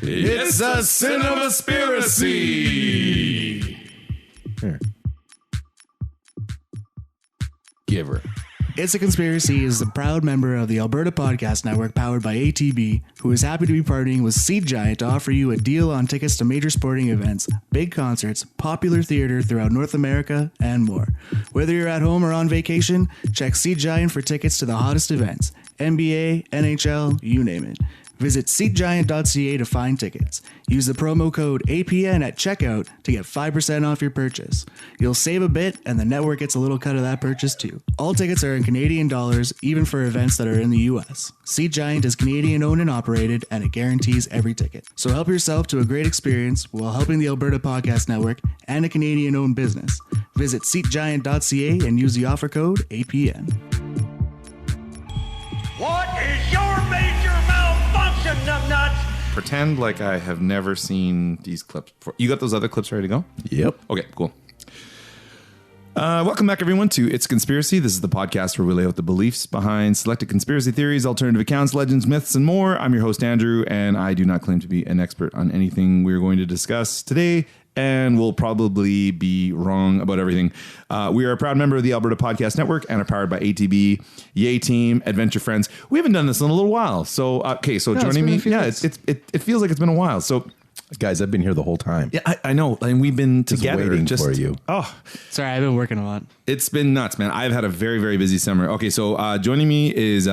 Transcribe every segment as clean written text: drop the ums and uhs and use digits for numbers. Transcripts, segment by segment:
It's a CINEMASPIRAcy. Here. Give her. It's a Conspiracy is a proud member of the Alberta Podcast Network powered by ATB, who is happy to be partnering with Seed Giant to offer you a deal on tickets to major sporting events, big concerts, popular theater throughout North America, and more. Whether you're at home or on vacation, check Seed Giant for tickets to the hottest events. NBA, NHL, you name it. Visit seatgiant.ca to find tickets. Use the promo code APN at checkout to get 5% off your purchase. You'll save a bit, and the network gets a little cut of that purchase too. All tickets are in Canadian dollars, even for events that are in the US. Seat Giant is Canadian owned and operated, and it guarantees every ticket. So help yourself to a great experience while helping the Alberta Podcast Network and a Canadian owned business. Visit seatgiant.ca and use the offer code APN. What is your major malfunction, numbnuts? Pretend like I have never seen these clips before. You got those other clips ready to go? Yep. Okay, cool. Welcome back, everyone, to It's a Conspiracy. This is the podcast where we lay out the beliefs behind selected conspiracy theories, alternative accounts, legends, myths, and more. I'm your host, Andrew, and I do not claim to be an expert on anything we're going to discuss today, and we'll probably be wrong about everything. We are a proud member of the Alberta Podcast Network and are powered by ATB, Yay Team, Adventure Friends. We haven't done this in a little while. So, joining me. Yeah, it feels like it's been a while. So, Guys, I've been here the whole time. yeah, I know. And we've been Just together. waiting for you. Oh, Sorry, I've been working a lot. it's been nuts, man. I've had a very, very busy summer. Okay, so joining me is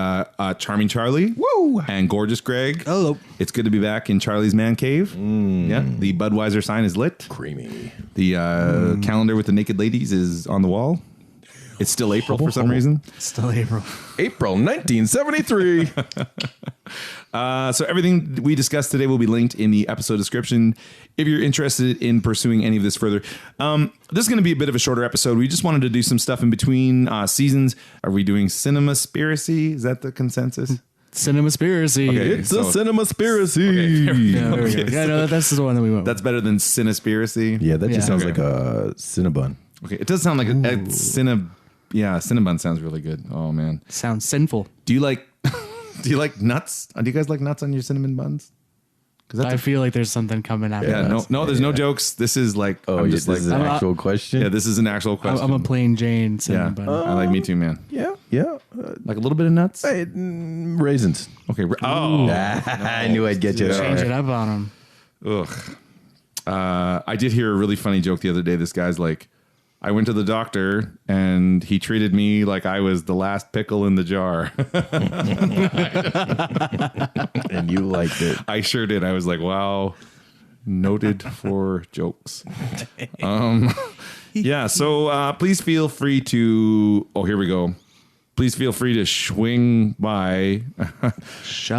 Charming Charlie. Woo! And Gorgeous Greg. Hello. It's good to be back in Charlie's Man Cave. Yeah, the Budweiser sign is lit. Creamy. The calendar with the naked ladies is on the wall. It's still April for some reason. Still April. April 1973. So everything we discussed today will be linked in the episode description if you're interested in pursuing any of this further. This is going to be a bit of a shorter episode. We just wanted to do some stuff in between seasons. Are we doing CINEMASPIRAcy? Is that the consensus? CINEMASPIRAcy. Okay. It's a So- CINEMASPIRAcy. Yeah, there we go. Yeah, no, that's the one that we went with. That's better than CINESPIRAcy. Yeah, that just Yeah. sounds Okay. like a Cinnabon. Okay, it does sound like a Cinnabon. Yeah, Cinnabon sounds really good. Oh man, Sounds sinful. do you like nuts? Do you guys like nuts on your cinnamon buns? Because I feel like there's something coming after yeah, that. no, there's no jokes. This is like I'm just this like is an I'm not- actual question. yeah, this is an actual question. I'm a plain Jane yeah, cinnamon bun. I like me too, man. Yeah. Like a little bit of nuts. Raisins. Okay. Oh, I knew I'd get you. Change it up on them. ugh. I did hear a really funny joke the other day. This guy's like, I went to the doctor and he treated me like I was the last pickle in the jar. And you liked it. I sure did. I was like, wow, noted for jokes. Yeah, so please feel free to, oh, here we go. Please feel free to swing by it's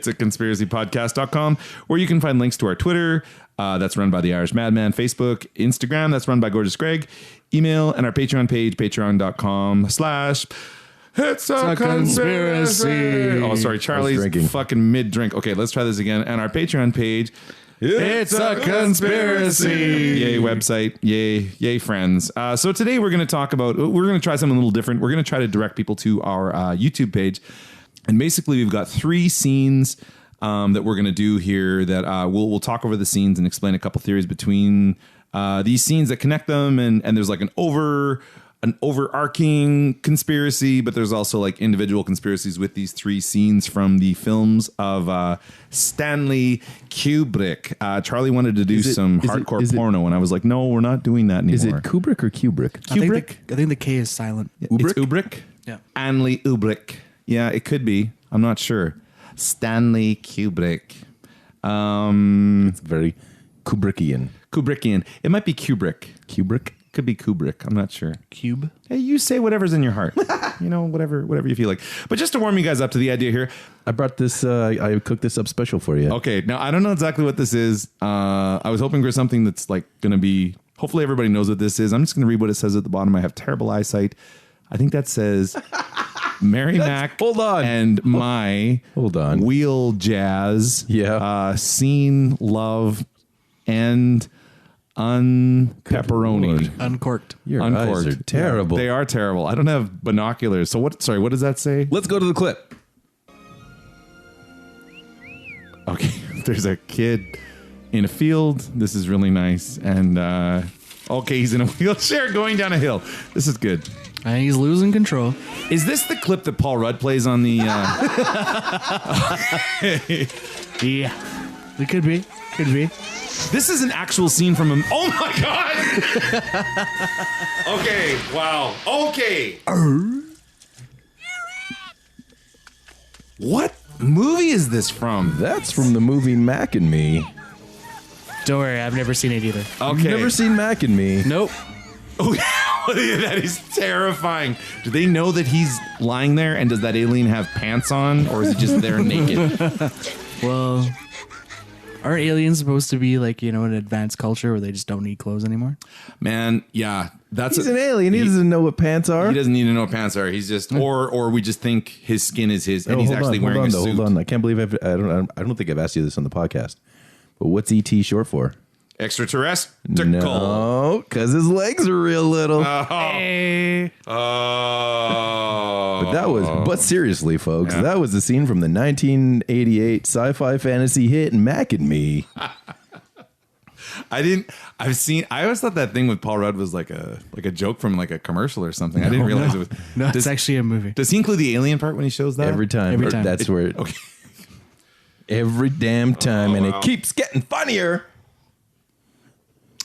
a conspiracypodcast.com, where you can find links to our Twitter, that's run by the Irish Madman, Facebook, Instagram, that's run by Gorgeous Greg, email, and our Patreon page, patreon.com/It's a conspiracy. Oh, sorry, Charlie's drinking. fucking mid-drink. Okay, let's try this again. And our Patreon page, It's a conspiracy. Yay, website. Yay, friends. So today we're going to try something a little different. We're going to try to direct people to our YouTube page. And basically we've got 3 scenes that we're going to do here that we'll talk over the scenes and explain a couple theories between these scenes that connect them. And there's like an overarching conspiracy, but there's also like individual conspiracies with these 3 scenes from the films of Stanley Kubrick. Charlie wanted to do some hardcore porno, and I was like, no, we're not doing that anymore. Is it Kubrick or Kubrick? Kubrick? I think the K is silent. It's Kubrick? Yeah. Stanley Kubrick. Yeah, it could be. I'm not sure. Stanley Kubrick. It's very Kubrickian. Kubrickian. It might be Kubrick. Kubrick? Could be Kubrick. I'm not sure. Cube. Hey, you say whatever's in your heart. Whatever you feel like. But just to warm you guys up to the idea here. I brought this, I cooked this up special for you. Okay, now I don't know exactly what this is. I was hoping for something that's like going to be, hopefully everybody knows what this is. I'm just going to read what it says at the bottom. I have terrible eyesight. I think that says Mary Mac hold on. and my Hold on. wheel jazz. Yeah. Scene, love, and pepperoni. Uncorked. Your Uncorked. eyes are terrible. They are terrible. I don't have binoculars. So what does that say? Let's go to the clip. Okay. There's a kid in a field. This is really nice. And okay, he's in a wheelchair going down a hill. This is good. And he's losing control. Is this the clip that Paul Rudd plays on the? Yeah, it could be. Could be. This is an actual scene from him. Oh my god! Okay, wow. Okay. What movie is this from? That's from the movie Mac and Me. Don't worry, I've never seen it either. Okay. Never seen Mac and Me. Nope. Oh, that is terrifying. Do they know that he's lying there? And does that alien have pants on, or is he just there naked? Well, aren't aliens supposed to be like, you know, an advanced culture where they just don't need clothes anymore? Man, yeah, that's He's an alien. He doesn't know what pants are. He doesn't need to know what pants are. He's just, or we just think his skin is his, and he's actually wearing a suit. Hold on. I can't believe I don't think I've asked you this on the podcast. But what's ET short for? Extraterrestrial. No, because his legs are real little. Hey. But seriously, folks, that was the scene from the 1988 sci-fi fantasy hit Mac and Me. I always thought that thing with Paul Rudd was like a joke from like a commercial or something. I didn't realize it was. No, it's actually a movie. Does he include the alien part when he shows that? Every time. Every time. That's where. Okay. Every damn time, and wow. it keeps getting funnier.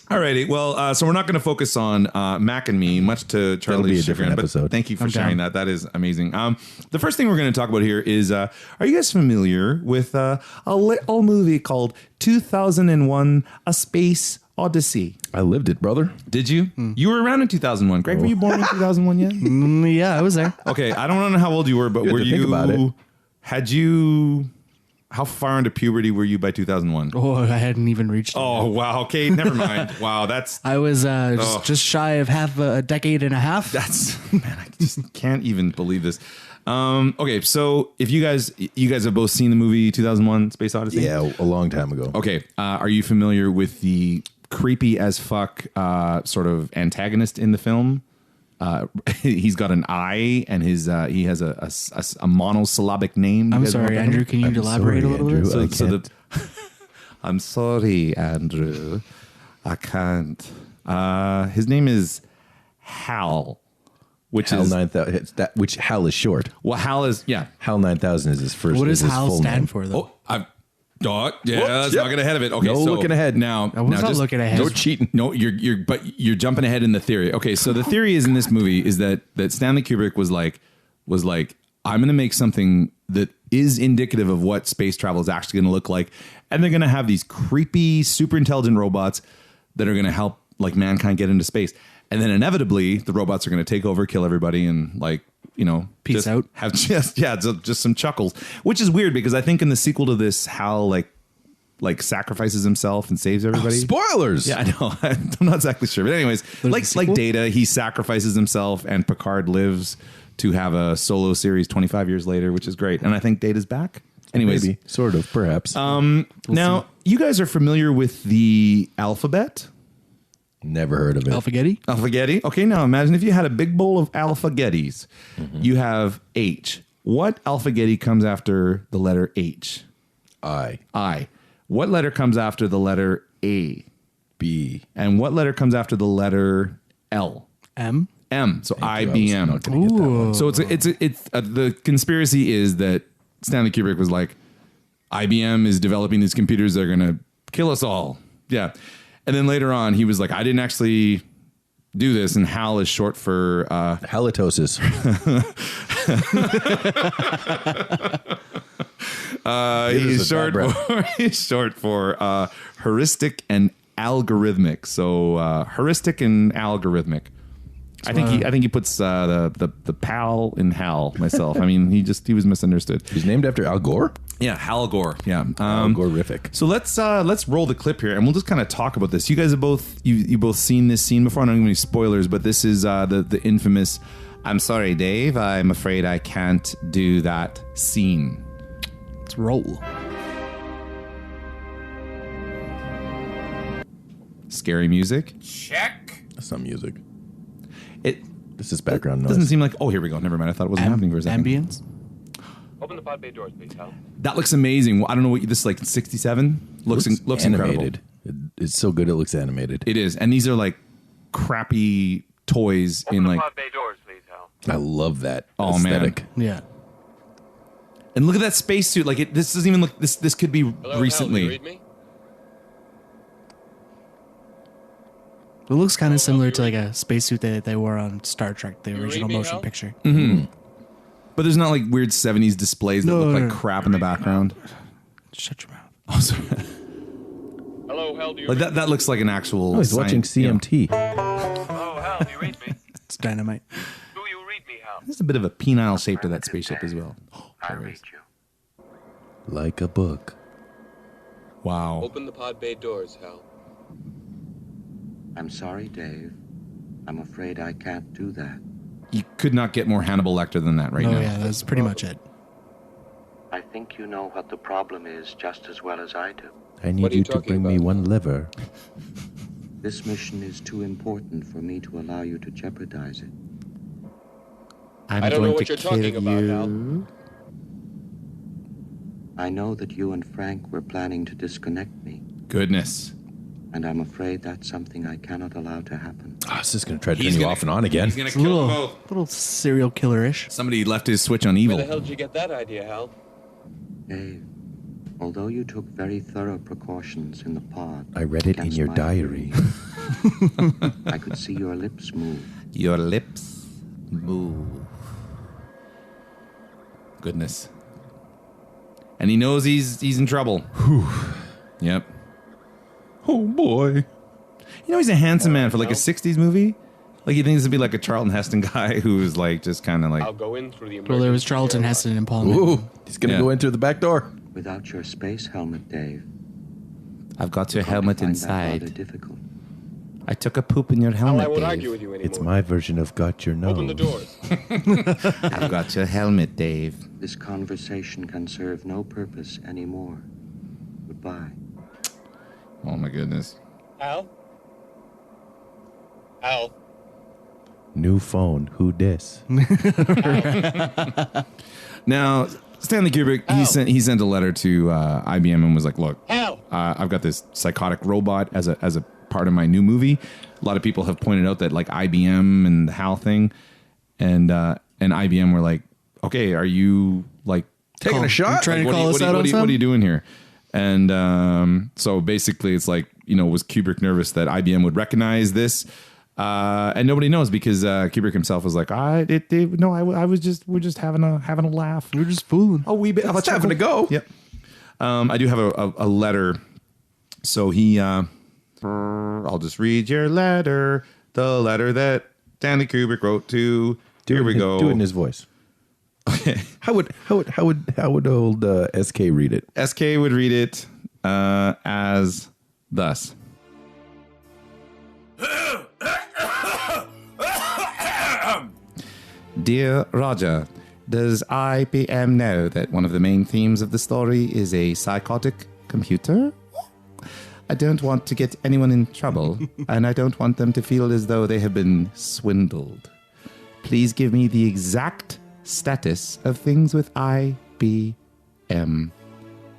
Alrighty, well, so we're not going to focus on Mac and Me, much to Charlie's chagrin, but episode. thank you for I'm sharing down. that. That is amazing. The first thing we're going to talk about here is, are you guys familiar with a little movie called 2001: A Space Odyssey? I lived it, brother. Did you? You were around in 2001. Greg, were you born in 2001 yet? Yeah, I was there. Okay, I don't know how old you were, but You had were to think about it. Had you? How far into puberty were you by 2001? Oh, I hadn't even reached it. Oh, wow. Okay, never mind. Wow, that's I was just shy of half a decade and a half. man, I just can't even believe this. Okay, so if you guys have both seen the movie 2001: Space Odyssey? Yeah, a long time ago. Okay, are you familiar with the creepy as fuck sort of antagonist in the film? He's got an eye, and he has a monosyllabic name. I'm sorry, Andrew. Can you elaborate a little bit? I'm sorry, Andrew. I can't. His name is Hal, which Hal is 9000. Which Hal is short. well, Hal is Hal 9000 is his first. What does his HAL full stand name. for, though? Let's not get ahead of it. Okay, No so looking ahead. Now, I was not looking ahead. No cheating. No, you're jumping ahead in the theory. Okay, so the theory is in this movie is that Stanley Kubrick was like, I'm going to make something that is indicative of what space travel is actually going to look like, and they're going to have these creepy, super intelligent robots that are going to help like mankind get into space, and then inevitably the robots are going to take over, kill everybody, and Peace just out. Have just some chuckles, which is weird because I think in the sequel to this, Hal like sacrifices himself and saves everybody. Spoilers. Yeah, I know. I'm not exactly sure, but anyways, like Data, he sacrifices himself, and Picard lives to have a solo series 25 years later, which is great. And I think Data's back. Anyways, Maybe, sort of, perhaps. now you guys are familiar with the alphabet. Never heard of it. Alphagetti? Alphagetti. Okay, now imagine if you had a big bowl of alphagettis. You have H. What alphagetti comes after the letter H? I. What letter comes after the letter A? B. And what letter comes after the letter L? M? M. So Thank you. I was IBM. not gonna get that one. So it's the conspiracy is that Stanley Kubrick was like, IBM is developing these computers that are going to kill us all. Yeah. And then later on, he was like, I didn't actually do this. And HAL is short for... Halitosis. He's short for heuristic and algorithmic. So heuristic and algorithmic. I think he puts the pal in Hal myself. I mean, he was misunderstood. He's named after Al Gore. Yeah, Hal Gore. Yeah, Gore-rific. So let's roll the clip here, and we'll just kind of talk about this. You guys have both seen this scene before. I don't have any spoilers, but this is the infamous. I'm sorry, Dave. I'm afraid I can't do that scene. Let's roll. Scary music. That's not music. It This is background noise. doesn't seem like. Oh, here we go. Never mind. I thought it wasn't happening for a second. Ambience? Open the pod bay doors, please, Hal. That looks amazing. I don't know what this is, like 67. Looks animated. incredible. It's so good. It looks animated. It is, and these are like crappy toys Open in the like. pod bay doors, please, Hal. I love that Oh, man. aesthetic. Yeah. And look at that spacesuit. Like this doesn't even look. This could be Hello, recently. Hal, do you read me? It looks kind of similar to like a spacesuit that they wore on Star Trek, the read original me, motion Hal? picture. But there's not like weird 70s displays that No, look no, like no. crap in the background. Shut your mouth. Oh, sorry. Hello, Hal, do you Like read that looks like an actual. Oh, he's watching CMT. Hello, Hal, do you read me? It's dynamite. Do you read me, Hal? There's a bit of a penile shape to that spaceship as well. I read you. Like a book. Wow. Open the pod bay doors, Hal. I'm sorry, Dave. I'm afraid I can't do that. You could not get more Hannibal Lecter than that right Oh now. yeah, that's pretty much it. I think you know what the problem is just as well as I do. I need What are you you to talking bring me about? one liver. This mission is too important for me to allow you to jeopardize it. I don't know what you're talking about, Hal. I know that you and Frank were planning to disconnect me, Goodness. and I'm afraid that's something I cannot allow to happen. Oh, it's just going to try to turn you off and on again. He's gonna It's a kill them both. little serial killer-ish. Somebody left his switch on Where evil. the hell did you get that idea, Hal? Dave, although you took very thorough precautions in the pod, I read it in against your my diary. theory, I could see your lips move. Your lips move. Goodness. And he knows he's in trouble. Yep. Oh boy. You know he's a handsome man for like a 60s movie. Like he thinks to be like a Charlton Heston guy who's like just kind of I'll like go in through the Well, there was emergency Charlton airlock. Heston and Paul Newman. Ooh, he's going to Yeah. go in through the back door. Without your space helmet, Dave, I've got your I helmet find that rather inside. difficult. I took a poop in your Hal, helmet. I won't Dave. argue with you anymore. It's my version of Got Your Nose. Open the doors. I've got your helmet, Dave. This conversation can serve no purpose anymore. Goodbye. Oh my goodness. Hal? Hal? New phone. Who dis? Now, Stanley Kubrick, he sent a letter to IBM and was like, "Look, Hal? I've got this psychotic robot as a part of my new movie. A lot of people have pointed out that like IBM and the HAL thing, and IBM were like, okay, are you like Taking a shot? Trying to what call us out on what are something? you doing here?" And so basically, it's like, you know, was Kubrick nervous that IBM would recognize this? And nobody knows because Kubrick himself was like, we're just having a laugh. We're just fooling. Oh, we Just having to go. Yep. I do have a letter. So he, I'll just read your letter. The letter that Stanley Kubrick wrote to. Here we go. Do it in his voice. Okay. How would old SK read it? SK would read it as thus. Dear Roger, does IBM know that one of the main themes of the story is a psychotic computer? I don't want to get anyone in trouble, and I don't want them to feel as though they have been swindled. Please give me the exact status of things with IBM.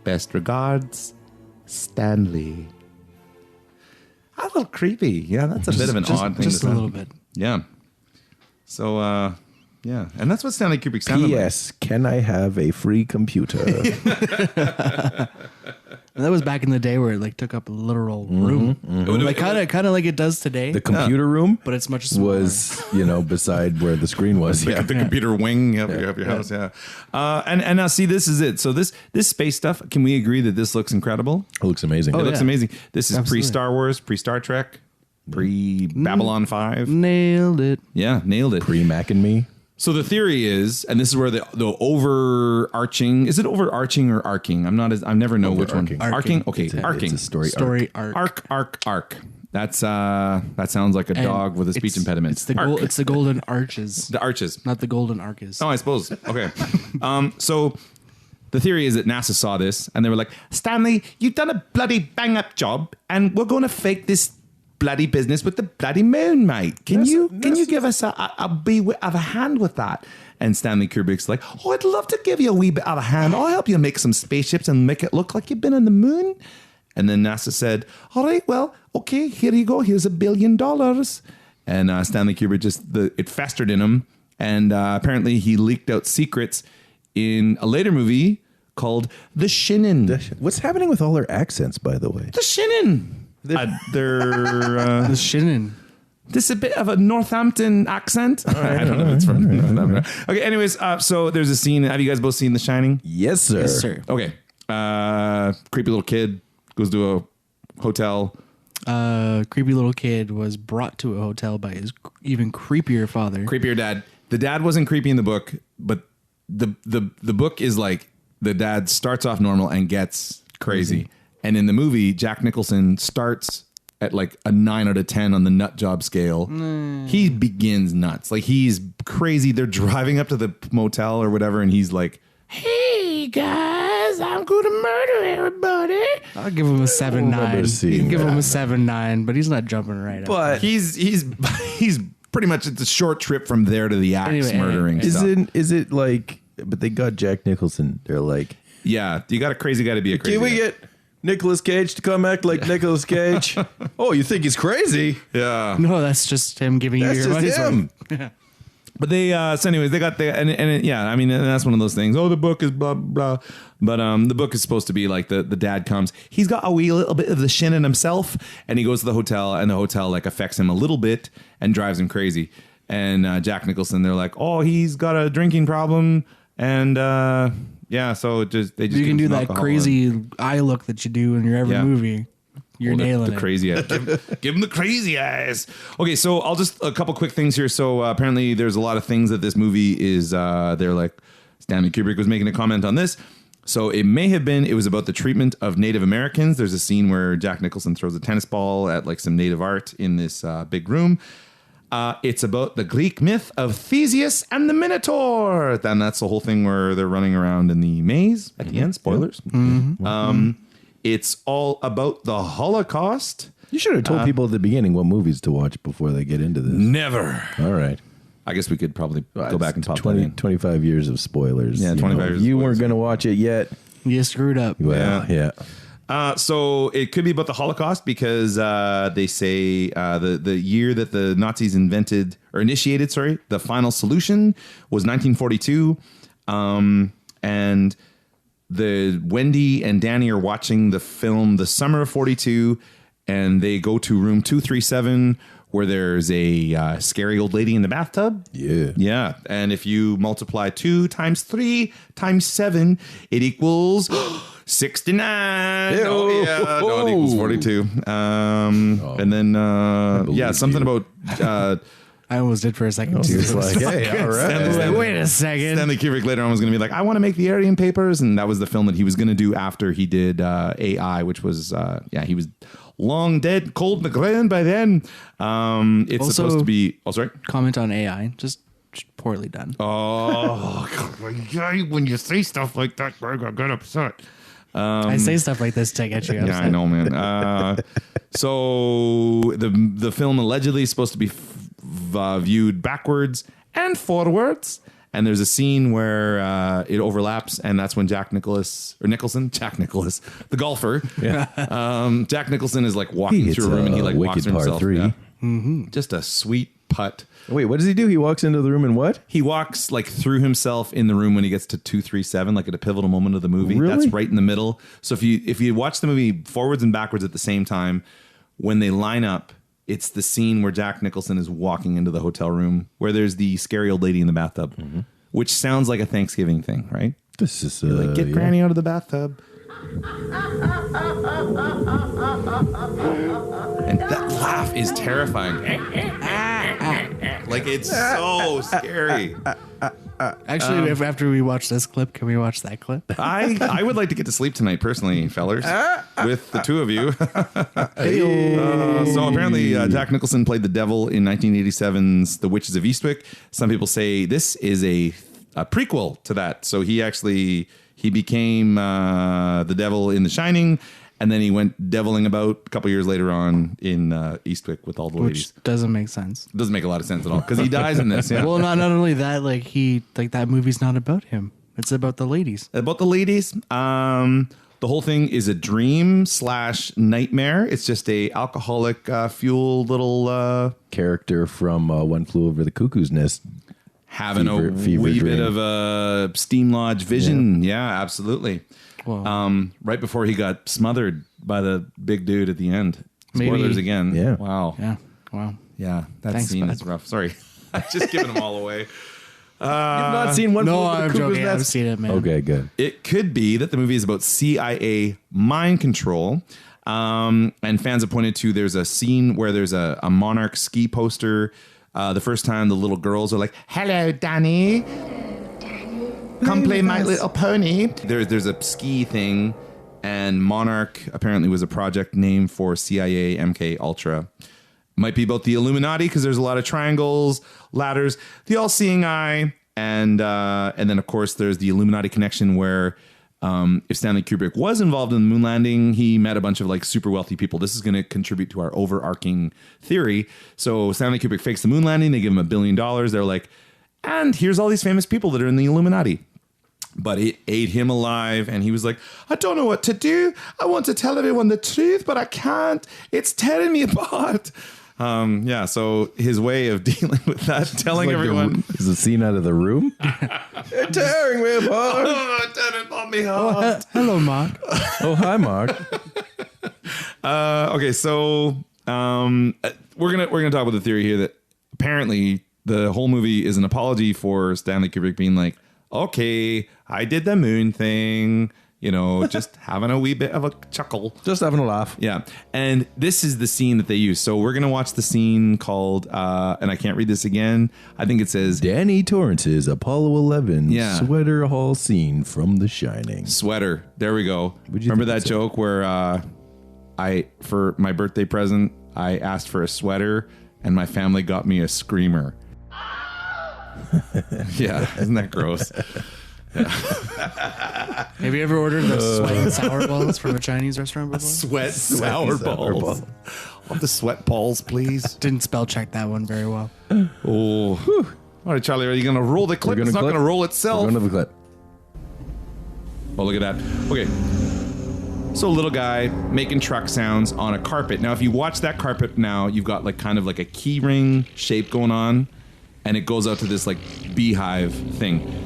Best regards, Stanley. A little creepy. Yeah, that's a bit of an odd thing Just to a say. little bit. Yeah. So, yeah. And that's what Stanley Kubrick sounded like. P.S. Can I have a free computer? And that was back in the day where it like took up a literal room, like kind of like it does today. The computer room but it's much smaller. was, beside where the screen was. The computer wing of your house, yeah. And now, see, this is it. So this space stuff, can we agree that this looks incredible? It looks amazing. It looks yeah. amazing. This is Absolutely. pre-Star Wars, pre-Star Trek, pre-Babylon 5. Nailed it. Yeah, nailed it. Pre-Mac and me. So the theory is, and this is where the overarching, is it overarching or arcing? I never know which one. Overarching. Arcing? Okay, arcing. It's a story Arc. Arc. That's that sounds like a dog with a speech impediment. It's the Arc. it's the golden arches, The arches. not the golden arches. Oh, I suppose. Okay. So the theory is that NASA saw this and they were like, Stanley, you've done a bloody bang up job and we're going to fake this bloody business with the bloody moon, mate. Can you give us a bit of a hand with that? And Stanley Kubrick's like, oh, I'd love to give you a wee bit of a hand. I'll help you make some spaceships and make it look like you've been on the moon. And then NASA said, all right, well, okay, here you go. Here's $1 billion. And Stanley Kubrick it festered in him. And apparently he leaked out secrets in a later movie called The Shinin. What's happening with all their accents, by the way? The Shinin. They're The Shinin. this is a bit of a Northampton accent. I don't know if it's from Northampton. Okay, anyways, so there's a scene. Have you guys both seen The Shining? Yes, sir. Yes, sir. Okay. Creepy little kid goes to a hotel. Creepy little kid was brought to a hotel by his even creepier father. Creepier dad. The dad wasn't creepy in the book, but the book is like the dad starts off normal and gets crazy. And in the movie, Jack Nicholson starts at like a 9 out of 10 on the nut job scale. He begins nuts. Like he's crazy. They're driving up to the motel or whatever. And he's like, hey guys, I'm going to murder everybody. I'll give him a 7-9. You seeing can give him a that. 7-9, but he's not jumping right up. But He's pretty much, it's a short trip from there to the axe Anyway, murdering stuff. is it like? But they got Jack Nicholson. They're like, Yeah, you got a crazy guy to be a crazy can we guy. get Nicolas Cage to come act like Nicolas Cage? Oh, you think he's crazy? Yeah. No, that's just him giving That's you your just money's him. worth. But they, so anyways, they got the, yeah, I mean, and that's one of those things. Oh, the book is blah, blah. But the book is supposed to be like the dad comes. He's got a wee little bit of the shin in himself. And he goes to the hotel and the hotel like affects him a little bit and drives him crazy. And Jack Nicholson, they're like, oh, he's got a drinking problem. And yeah, so they just You give can him do some that alcohol crazy eye look that you do in your every Yeah. movie. You're and- nailing the it. crazy eyes. Give him the crazy eyes. Okay, so I'll just a couple quick things here. So apparently there's a lot of things that this movie is. They're like Stanley Kubrick was making a comment on this. So it was about the treatment of Native Americans. There's a scene where Jack Nicholson throws a tennis ball at like some native art in this big room. It's about the Greek myth of Theseus and the Minotaur. Then that's the whole thing where they're running around in the maze at the end. Spoilers. It's all about the Holocaust. You should have told people at the beginning what movies to watch before they get into this. Never. All right. I guess we could probably go back and pop 20, that in. 25 years of spoilers. Yeah, 25 years of You spoilers. weren't going to watch it yet. You screwed up. Well, yeah. So it could be about the Holocaust because they say the year that the Nazis initiated, the final solution was 1942. And the Wendy and Danny are watching the film The Summer of 42, and they go to room 237 where there's a scary old lady in the bathtub. Yeah. Yeah. And if you multiply 2 times 3 times 7, it equals 69. Oh, yeah. No, it equals 42. And then, yeah, something you. about... I almost did for a second too. It's like, hey, all right. Wait a second. Stanley Kubrick later on was going to be like, I want to make the Aryan Papers. And that was the film that he was going to do after he did AI, which was, he was long dead, cold in the ground by then. It's Also- supposed to be... Oh, sorry. Comment on AI. Just poorly done. Oh, when you say stuff like that, I get upset. I say stuff like this to get you upset. Yeah, I know, man. So the film allegedly is supposed to be viewed backwards and forwards. And there's a scene where it overlaps, and that's when Jack Nicholson, the golfer. Yeah. Jack Nicholson is like walking through a room, and he like walks wicked through par himself. 3. Yeah. Just a sweet putt. Wait, what does he do? He walks into the room and what? He walks like through himself in the room when he gets to 237, like at a pivotal moment of the movie. Really? That's right in the middle. So if you watch the movie forwards and backwards at the same time, when they line up, it's the scene where Jack Nicholson is walking into the hotel room where there's the scary old lady in the bathtub, which sounds like a Thanksgiving thing, right? This is Like, get Granny out of the bathtub. And that laugh is terrifying. Like, it's so scary. Actually, after we watch this clip, can we watch that clip? I would like to get to sleep tonight, personally, fellers, with the two of you. So apparently, Jack Nicholson played the devil in 1987's The Witches of Eastwick. Some people say this is a prequel to that. So he became the devil in The Shining, And then he went deviling about a couple years later on in Eastwick with all the ladies. Which doesn't make sense. Doesn't make a lot of sense at all because he dies in this. Yeah. Well, not only that, like that movie's not about him. It's about the ladies. About the ladies. The whole thing is a dream / nightmare. It's just a alcoholic fueled little character from One Flew Over the Cuckoo's Nest. Having a fever wee dream. bit of a steam lodge vision. Yeah, absolutely. Well, Right before he got smothered by the big dude at the end. Maybe. Spoilers again. Yeah. Wow. yeah. Wow. Yeah. That Thanks, scene bud. is rough. Sorry. I'm just giving them all away. You've not seen One Flew No, Over the I'm Cuckoo's joking. I've Nest? seen it, man. Okay, good. It could be that the movie is about CIA mind control. And fans have pointed to there's a scene where there's a Monarch ski poster. The first time the little girls are like, "Hello, Danny. Come play My Little Pony." There's a ski thing, and Monarch apparently was a project name for CIA MK Ultra. Might be about the Illuminati because there's a lot of triangles, ladders, the all-seeing eye, and then of course there's the Illuminati connection where if Stanley Kubrick was involved in the moon landing, he met a bunch of like super wealthy people. This is going to contribute to our overarching theory. So Stanley Kubrick fakes the moon landing. They give him $1 billion. They're like, and here's all these famous people that are in the Illuminati. But it ate him alive, and he was like, I don't know what to do. I want to tell everyone the truth, but I can't. It's tearing me apart. So his way of dealing with that, telling everyone. Is the scene out of The Room? They're tearing me apart. Oh, tearing on me hard. Hello, Mark. Oh, hi, Mark. Okay, so we're gonna talk about the theory here that apparently the whole movie is an apology for Stanley Kubrick being like, okay, I did the moon thing, just having a wee bit of a chuckle. Just having a laugh. Yeah. And this is the scene that they use. So we're going to watch the scene called, and I can't read this again. I think it says Danny Torrance's Apollo 11 Yeah. sweater hall scene from The Shining. sweater. There we go. What'd you Remember think that it said? joke where for my birthday present, I asked for a sweater and my family got me a screamer. Yeah. Isn't that gross? Have you ever ordered the sweat and sour balls from a Chinese restaurant before? Sweat sour balls. Of the sweat balls, please. Didn't spell check that one very well. Oh. All right, Charlie, are you going to roll the clip? We're It's gonna not clip. going to roll We're itself. going to the clip. Oh, look at that. Okay. So a little guy making truck sounds on a carpet. Now, if you watch that carpet now, you've got like kind of like a key ring shape going on, and it goes out to this like beehive thing.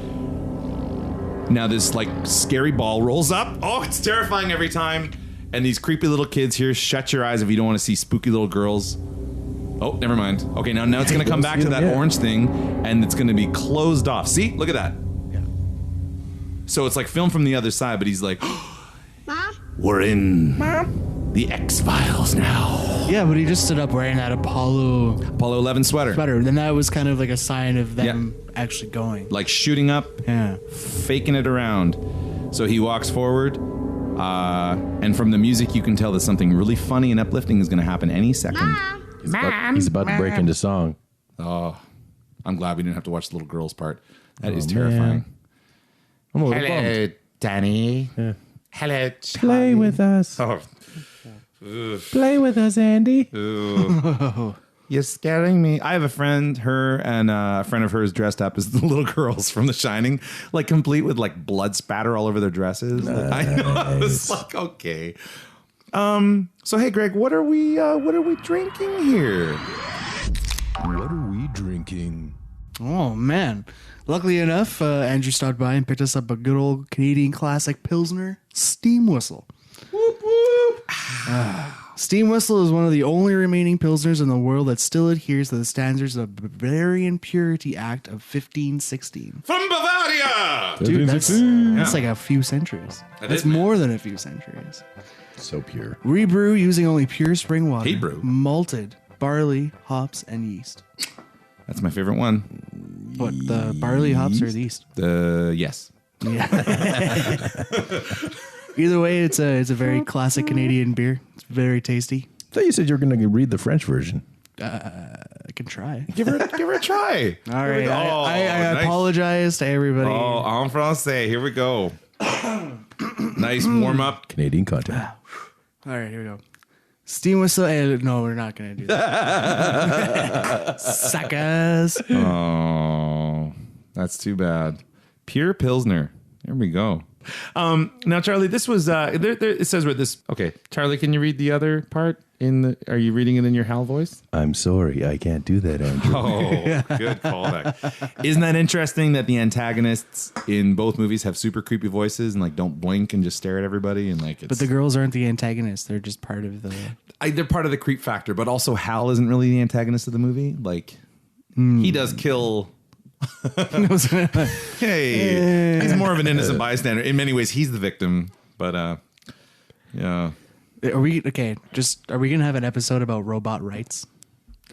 Now this like scary ball rolls up. Oh, it's terrifying every time. And these creepy little kids here, shut your eyes if you don't want to see spooky little girls. Oh, never mind. Okay, now it's going to come back to that orange thing, and it's going to be closed off. See? Look at that. Yeah. So it's like filmed from the other side, but he's like, Mom? We're in the X-Files now. Yeah, but he just stood up wearing that Apollo Apollo 11 sweater. sweater. Then that was kind of like a sign of them actually going. Like shooting up, Yeah. faking it around. So he walks forward, and from the music you can tell that something really funny and uplifting is going to happen any second. He's about to break into song. Oh, I'm glad we didn't have to watch the little girl's part. That is terrifying. I'm a little bummed. Danny. Yeah. Hello, Charlie. Play with us. Oh, Play with us, Andy. you're scaring me. I have a friend, her and a friend of hers dressed up as the little girls from The Shining, like complete with like blood spatter all over their dresses. Like, I know. I was like, okay. So hey, Greg, what are we drinking here? What are we drinking? Oh, man. Luckily enough, Andrew stopped by and picked us up a good old Canadian classic Pilsner, Steam Whistle. Whoop whoop. Steam Whistle is one of the only remaining Pilsners in the world that still adheres to the standards of the Bavarian Purity Act of 1516. From Bavaria. Dude, that's like a few centuries. That That's is, man. more than a few centuries. So pure. Rebrew using only pure spring water. Hey, brew. Malted, barley, hops, and yeast. That's my favorite one. What, the barley, hops, or the yeast? Yes. Either way, it's a very classic Canadian beer. It's very tasty. I thought you said you were going to read the French version. I can try. Give her a try. All right. Oh, I nice. apologize to everybody. Oh, en français. Here we go. Nice warm up. Canadian content. All right, here we go. Steam whistle. No, we're not going to do that. Suckers. Oh, that's too bad. Pure Pilsner. There we go. Now, Charlie, this was it says where this. Okay, Charlie, can you read the other part? Are you reading it in your Hal voice? I'm sorry, I can't do that, Andrew. Oh, good callback. Isn't that interesting that the antagonists in both movies have super creepy voices and like don't blink and just stare at everybody and like? But the girls aren't the antagonists; they're just part of the. They're part of the creep factor, but also Hal isn't really the antagonist of the movie. Like he does kill. Hey, he's more of an innocent bystander. In many ways, he's the victim. But yeah. Are we gonna have an episode about robot rights?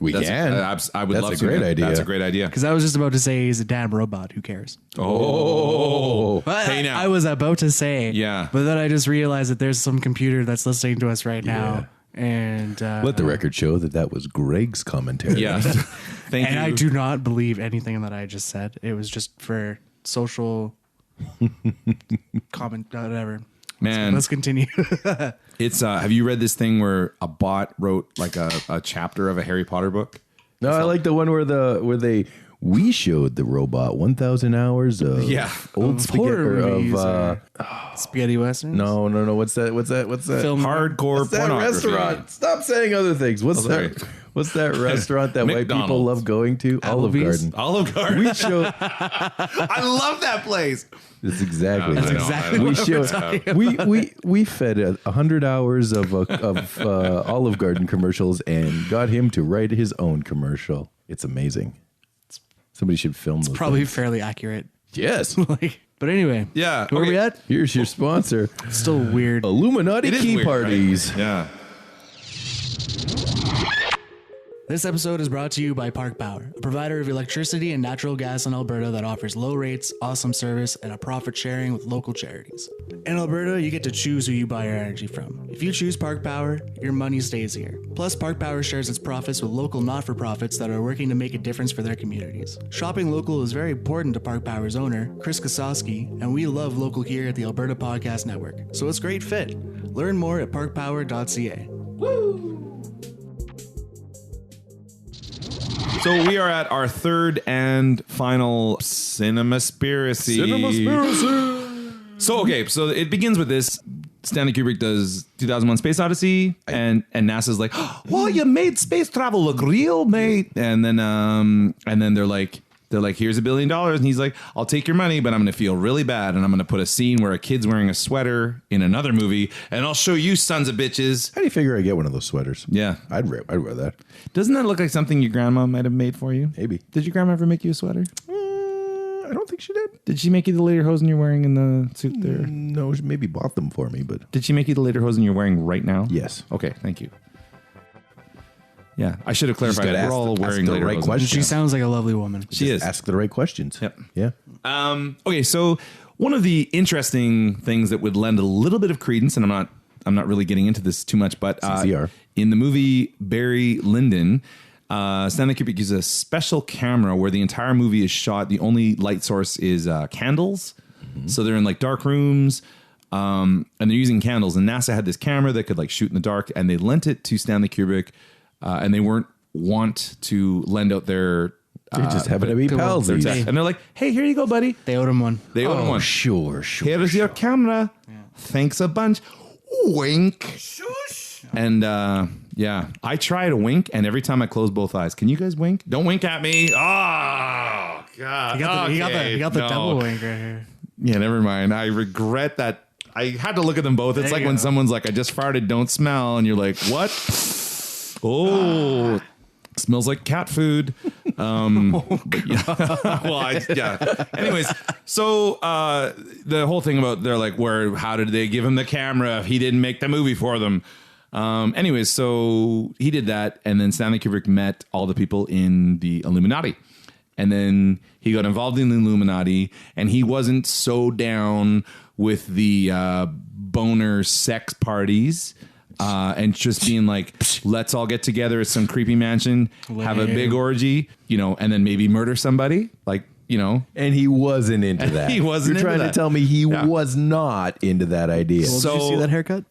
We can. I would love to. That's a great idea. That's a great idea. Because I was just about to say he's a damn robot. Who cares? Oh, hey now. I was about to say, yeah, but then I just realized that there's some computer that's listening to us right now, and let the record show that was Greg's commentary. Yeah, thank you. I do not believe anything that I just said. It was just for social comment, whatever. Man, let's continue. It's have you read this thing where a bot wrote like a chapter of a Harry Potter book? No, I like the one where we showed the robot 1,000 hours of old spaghetti spaghetti westerns. No. What's that? Film hardcore What's that restaurant? Stop saying other things. What's that restaurant that white people love going to? Olive Garden. Olive Garden. We showed. I love that place. That's exactly. That's exactly what we're talking about. We fed 100 hours of Olive Garden commercials and got him to write his own commercial. It's amazing. Somebody should film. It's probably fairly accurate. Yes. But anyway, yeah. Where are we at? Here's your sponsor. Still weird. Illuminati key weird, parties. Right? Yeah. This episode is brought to you by Park Power, a provider of electricity and natural gas in Alberta that offers low rates, awesome service, and a profit sharing with local charities. In Alberta, you get to choose who you buy your energy from. If you choose Park Power, your money stays here. Plus, Park Power shares its profits with local not-for-profits that are working to make a difference for their communities. Shopping local is very important to Park Power's owner, Chris Kosowski, and we love local here at the Alberta Podcast Network, so it's a great fit. Learn more at parkpower.ca. So we are at our third and final CINEMASPIRACY. So it begins with this. Stanley Kubrick does 2001: Space Odyssey, and NASA's like, oh, well, you made space travel look real, mate. And then they're like, here's $1 billion, and he's like, I'll take your money, but I'm going to feel really bad, and I'm going to put a scene where a kid's wearing a sweater in another movie, and I'll show you sons of bitches. How do you figure I get one of those sweaters? Yeah, I'd wear that. Doesn't that look like something your grandma might have made for you? Maybe. Did your grandma ever make you a sweater? I don't think she did. Did she make you the lederhosen you're wearing in the suit there? No, she maybe bought them for me, but Did she make you the lederhosen you're wearing right now? yes. Okay, thank you. Yeah, I should have clarified. gotta We're all wearing the right lederhosen. questions. She sounds like a lovely woman. She is. Ask the right questions. Yep. Yeah. Okay, so one of the interesting things that would lend a little bit of credence, and I'm not really getting into this too much, but CCR. In the movie Barry Lyndon, Stanley Kubrick uses a special camera where the entire movie is shot. The only light source is candles. Mm-hmm. So they're in like dark rooms, and they're using candles. And NASA had this camera that could like shoot in the dark, and they lent it to Stanley Kubrick, and they weren't want to lend out their. They just happen to be pals. And they're like, hey, here you go, buddy. They owed him one. They owed him one. Sure. Here's your camera. Yeah. Thanks a bunch. Wink. Shush. And yeah, I try to wink, and every time I close both eyes. Can you guys wink? Don't wink at me. Oh, God. He got the double wink right here. Yeah, never mind. I regret that. I had to look at them both. It's like when someone's like, I just farted, don't smell. And you're like, what? Oh, smells like cat food. Yeah. Anyways, so the whole thing about they're like, how did they give him the camera if he didn't make the movie for them? Anyways, so he did that, and then Stanley Kubrick met all the people in the Illuminati, and then he got involved in the Illuminati, and he wasn't so down with the boner sex parties. And just being like, let's all get together at some creepy mansion, have a big orgy, and then maybe murder somebody. Like, And he wasn't into that. He wasn't You're into trying that. to tell me he was not into that idea. Well, did you see that haircut?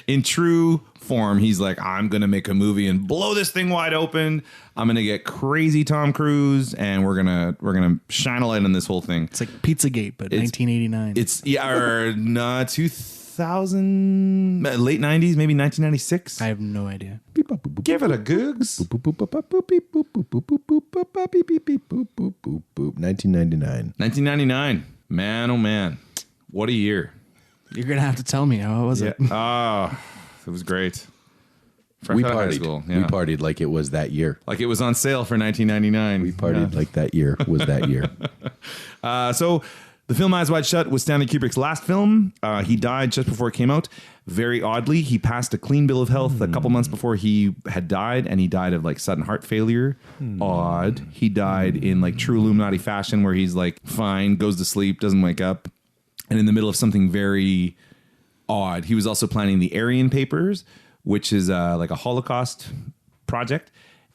In true form, he's like, I'm gonna make a movie and blow this thing wide open. I'm gonna get crazy Tom Cruise, and we're gonna shine a light on this whole thing. It's like Pizzagate, but 1989. It's 2000, late 90s, maybe 1996. I have no idea. Give it a googs. 1999. 1999. Man, oh man, what a year! You're gonna have to tell me how was it. Oh, it was great. Fresh We out of high partied. school. We partied like it was that year. Like it was on sale for 1999. We partied like that year was that year. So the film Eyes Wide Shut was Stanley Kubrick's last film. He died just before it came out. Very oddly, he passed a clean bill of health a couple months before he had died, and he died of like sudden heart failure. Odd. He died in like true Illuminati fashion, where he's like fine, goes to sleep, doesn't wake up, and in the middle of something very odd. He was also planning the Aryan Papers, which is like a Holocaust project.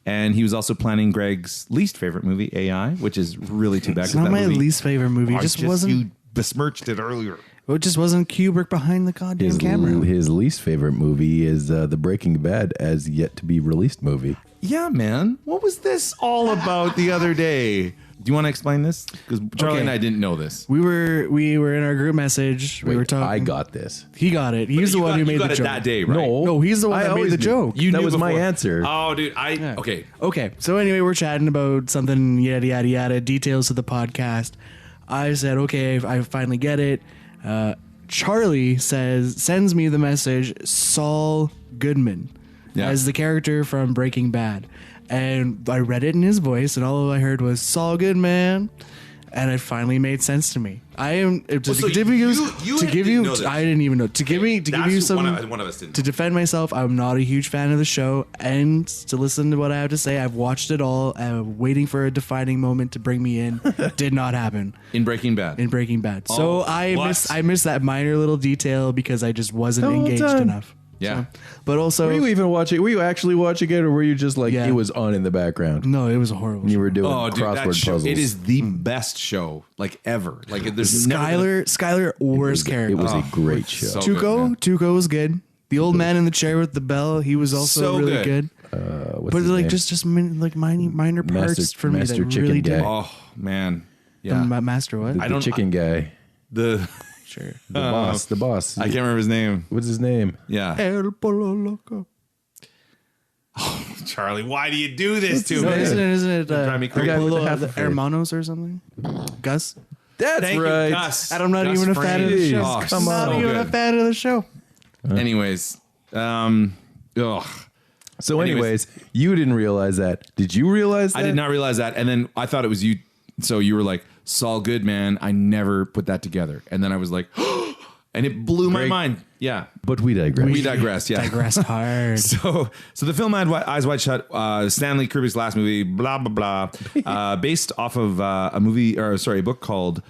And he was also planning Greg's least favorite movie, AI, which is really too bad. It's not my least favorite movie. It just wasn't. You besmirched it earlier. It just wasn't Kubrick behind the goddamn camera. His least favorite movie is the Breaking Bad as yet to be released movie. Yeah, man. What was this all about the other day? Do you want to explain this? Because Charlie and I didn't know this. We were in our group message. We were talking. I got this. He got it. He's the one who made the joke that day, right? No, he's the one that made always the knew. joke. That knew was my before. answer. Oh, dude. Okay. Okay. So anyway, we're chatting about something, yada yada yada, details of the podcast. I said, okay, I finally get it. Charlie sends me the message, Saul Goodman, as the character from Breaking Bad. And I read it in his voice, and all I heard was Saul Goodman, and it finally made sense to me. I am to give you I didn't even know to give you some one of us didn't. to defend myself. I'm not a huge fan of the show, and to listen to what I have to say, I've watched it all, waiting for a defining moment to bring me in. Did not happen In Breaking Bad. in Breaking Bad. So I missed that minor little detail because I just wasn't The whole engaged time. enough. Yeah. So, but also, Were you even watching? Were you actually watching it, or were you just like Yeah. it was on in the background? no, it was a horrible. And you were doing Oh, dude, that crossword show, puzzles. it is the best show like ever. Like there's never Skylar, worst character. It was a great show. so good, man. Tuco was good. The old man in the chair with the bell, he was also So really good. good. What's But his like name? just minor parts Master- for me Master that Chicken really Guy. did. Oh man. Yeah. Master what? the chicken guy, The Sure. the boss. I can't remember his name. What's his name? Yeah. El Polo Loco. Charlie, why do you do this to No, me? isn't it drive me crazy. Polo, Half the a face. Hermanos or something? Gus? That's Thank right. you, Gus. And I'm not Gus even a fan of the Fring. show. Oh, I'm not so even a good. fan of the show. Anyways, So, anyways, you didn't realize that. Did you realize that? I did not realize that, and then I thought it was you. So you were like, Saul Goodman. I never put that together, and then I was like, and it blew my mind. Yeah, But we digress. we digress. Yeah, Digress hard. So the film Eyes Wide Shut, Stanley Kubrick's last movie, blah blah blah, based off of a book called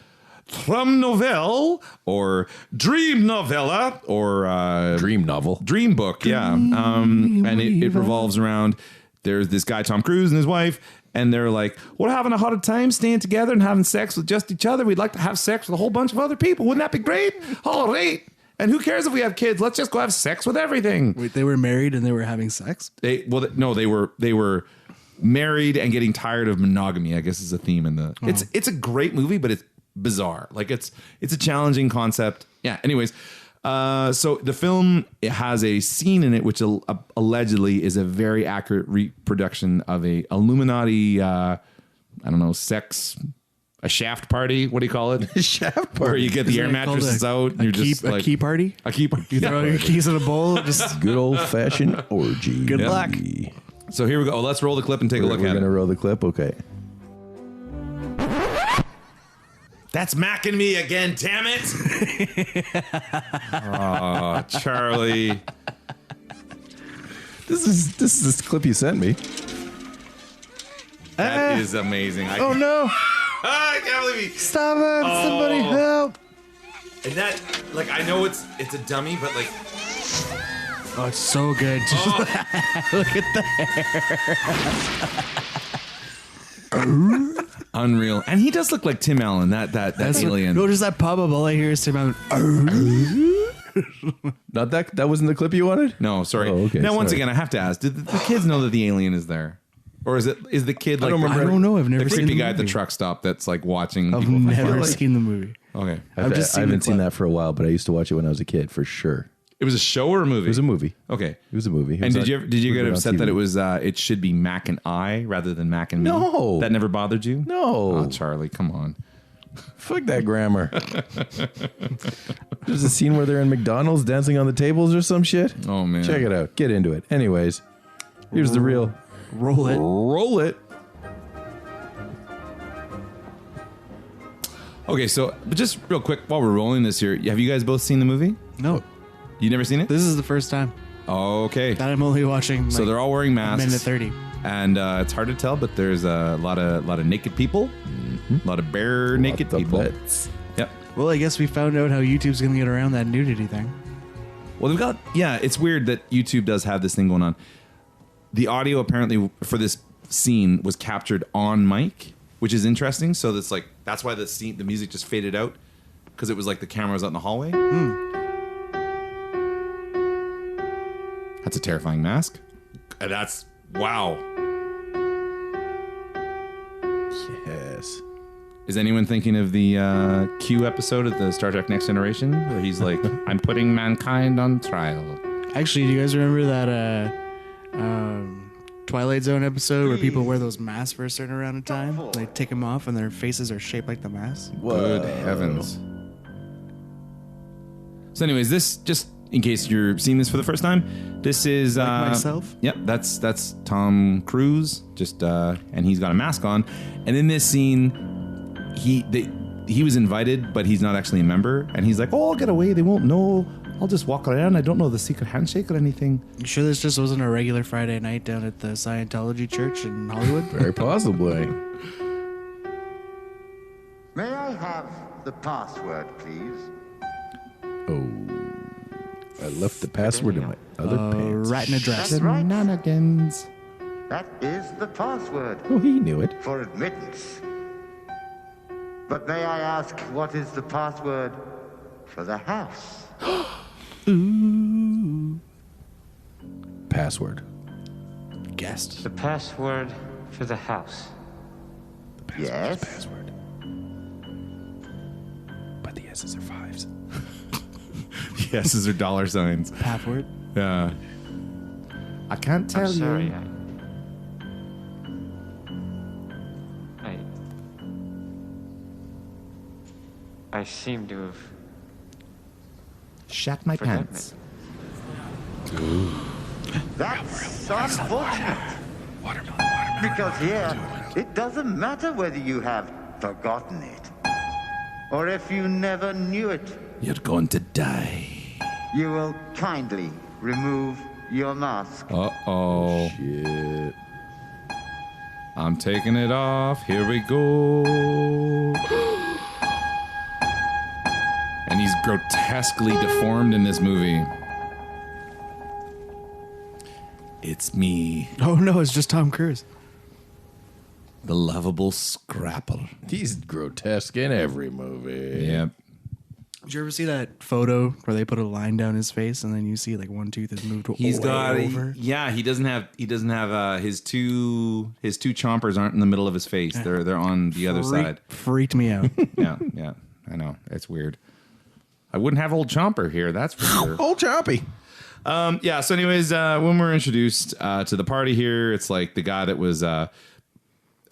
Traum Novelle or Dream Novella or Dream novel. Dream Book, yeah. And it revolves around, there's this guy, Tom Cruise, and his wife, and they're like, we're having a hard time staying together and having sex with just each other. We'd like to have sex with a whole bunch of other people. Wouldn't that be great? All right. And who cares if we have kids? Let's just go have sex with everything. Wait, they were married and they were having sex? They were married and getting tired of monogamy, I guess is a theme in the it's a great movie, but it's bizarre. Like it's a challenging concept. Yeah. Anyways, so the film, it has a scene in it which allegedly is a very accurate reproduction of a Illuminati a shaft party. What do you call it? Shaft party. Where you get the air Isn't it called mattresses out and you're just a like key party? a key party. You throw your keys in a bowl, just Good old fashioned orgy. Good luck. So here we go. Let's roll the clip and take a look We're at gonna it. roll the clip. Okay. That's macking me again, damn it. Oh, Charlie. This is the clip you sent me. That is amazing. oh no! I can't believe it. Stop it! Somebody help! And that, like, I know it's a dummy, but like, Oh, it's so good. Look at that. Unreal. And he does look like Tim Allen, that alien. No, just that pop up. All I hear is Tim Allen. Not that wasn't the clip you wanted? No, sorry. Oh, okay, now, once sorry. again, I have to ask, did the kids know that the alien is there? Or is the kid like I don't know. I've never the seen creepy the guy at the movie. truck stop that's like watching I've people? never seen the movie. Okay. I've just I seen haven't the seen clip. that for a while, but I used to watch it when I was a kid for sure. It was a show or a movie? It was a movie. Okay. It was a movie. It And was did you get on upset TV. that it was it should be Mac and I rather than Mac and me? No. That never bothered you? No. Oh, Charlie, come on. Fuck that grammar. There's a scene where they're in McDonald's dancing on the tables or some shit. Oh, man. Check it out. Get into it. Anyways, here's the real. Roll it. Roll it. Okay, so but just real quick while we're rolling this here, have you guys both seen the movie? No, You never seen it? this is the first time Okay. that I'm only watching. So they're all wearing masks. Minute 30. And it's hard to tell, but there's a lot of naked people, a lot of bare naked What the people. butts. Yep. Well, I guess we found out how YouTube's gonna get around that nudity thing. Well, they've got it's weird that YouTube does have this thing going on. The audio apparently for this scene was captured on mic, which is interesting. So that's why the music just faded out because it was like the camera was out in the hallway. That's a terrifying mask. And that's wow. Yes. Is anyone thinking of the Q episode of the Star Trek Next Generation where he's like, "I'm putting mankind on trial"? Actually, do you guys remember that Twilight Zone episode where people wear those masks for a certain amount of time? They take them off and their faces are shaped like the mask. Good heavens. So anyways, this, just in case you're seeing this for the first time, this is myself? Yep, that's Tom Cruise, just and he's got a mask on. And in this scene, he was invited, but he's not actually a member, and he's like, "Oh, I'll get away, they won't know. I'll just walk around. I don't know the secret handshake or anything." You sure this just wasn't a regular Friday night down at the Scientology church in Hollywood? Very possibly. May I have the password, please? Oh. I left the password in my other pants. Right in address. That's right. Shenanigans. That is the password Oh, he knew it. for admittance. But may I ask, what is the password for the house? Password. Guest. The password for the house. Yes? Password. But the S's are 5s. Yeses are dollar signs. Password. Yeah. I can't tell I'm sorry. you. I seem to have Shat my forgotten pants. That's unfortunate. Because here, it doesn't matter whether you have forgotten it or if you never knew it. You're going to die. You will kindly remove your mask. Uh-oh. Shit. I'm taking it off. Here we go. And he's grotesquely deformed in this movie. It's me, Oh no, it's just Tom Cruise. the lovable Scrapple. He's grotesque in every movie. Yep. Did you ever see that photo where they put a line down his face and then you see like one tooth is moved He's way got over? yeah, he doesn't have his two chompers aren't in the middle of his face. They're on the other side. Freaked me out. Yeah. I know. It's weird. I wouldn't have old Chomper here, that's for sure. Old Choppy. Yeah, so anyways, when we're introduced to the party here, it's like the guy that was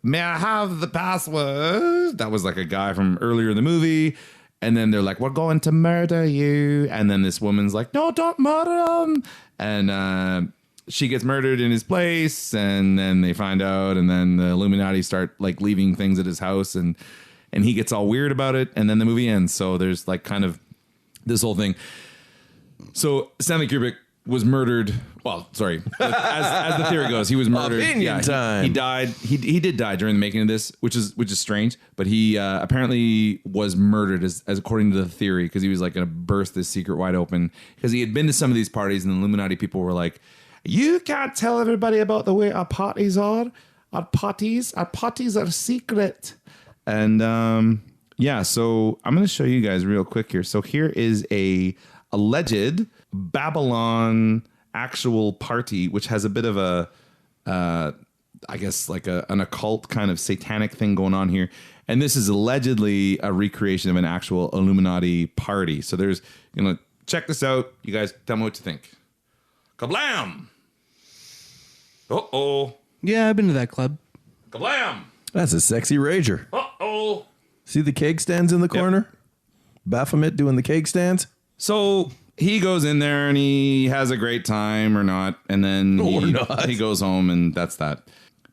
may I have the password? That was like a guy from earlier in the movie. And then they're like, "We're going to murder you." And then this woman's like, "No, don't murder him." And she gets murdered in his place. And then they find out. And then the Illuminati start like leaving things at his house. And he gets all weird about it. And then the movie ends. So there's like kind of this whole thing. So Stanley Kubrick was murdered. Well, sorry, as the theory goes, he was murdered. Opinion time. He died. He did die during the making of this, which is strange. But he apparently was murdered as according to the theory, because he was like going to burst this secret wide open, because he had been to some of these parties and the Illuminati people were like, "You can't tell everybody about the way our parties are. Our parties are secret. And so I'm going to show you guys real quick here. So here is a alleged Babylon actual party, which has a bit of a, I guess like an occult kind of satanic thing going on here. And this is allegedly a recreation of an actual Illuminati party. So there's, check this out. You guys tell me what you think. Kablam! Uh-oh. Yeah, I've been to that club. Kablam! That's a sexy rager. Uh-oh. See the keg stands in the corner? Baphomet doing the keg stands? So he goes in there and he has a great time or not. And then he goes home and that's that.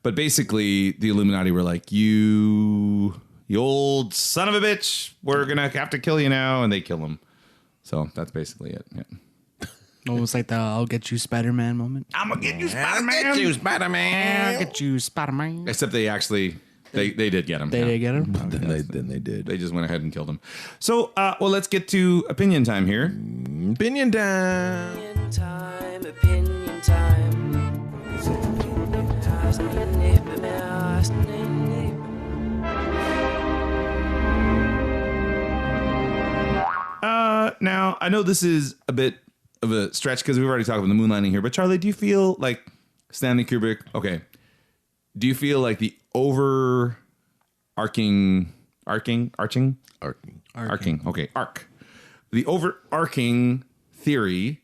But basically, the Illuminati were like, you old son of a bitch, we're going to have to kill you now. And they kill him. So that's basically it. Yeah. Almost like the I'll get you Spider-Man moment. I'm going to get you Spider-Man. I'll get you Spider-Man. Except they actually, they did get him. They did get him? Then they did. They just went ahead and killed him. So, let's get to opinion time here. Opinion time. Opinion time. Now, I know this is a bit of a stretch because we've already talked about the moon landing here, but Charlie, do you feel like Stanley Kubrick, do you feel like the overarching, the overarching theory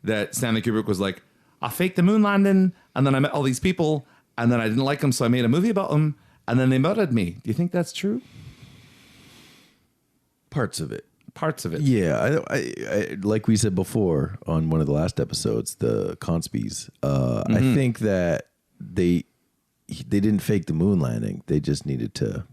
that Stanley Kubrick was like, I faked the moon landing and then I met all these people and then I didn't like them, so I made a movie about them and then they murdered me. Do you think that's true? Parts of it. Yeah. I like we said before on one of the last episodes, the conspies. I think that they didn't fake the moon landing. They just needed to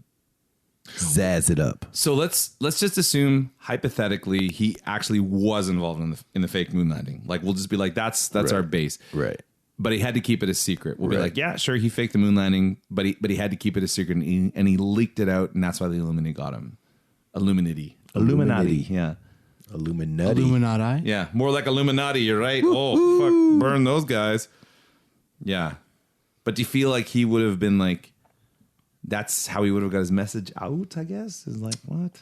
zazz it up. So let's just assume hypothetically he actually was involved in the fake moon landing. Like we'll just be like that's right. Our base. Right. But he had to keep it a secret. We'll be like, yeah, sure, he faked the moon landing, but he had to keep it a secret and he leaked it out and that's why the Illuminati got him. Illuminati. Yeah. Illuminati. Yeah. More like Illuminati. You're right. Oh, fuck. Burn those guys. Yeah. But do you feel like he would have been like, that's how he would have got his message out, I guess? Is like, what?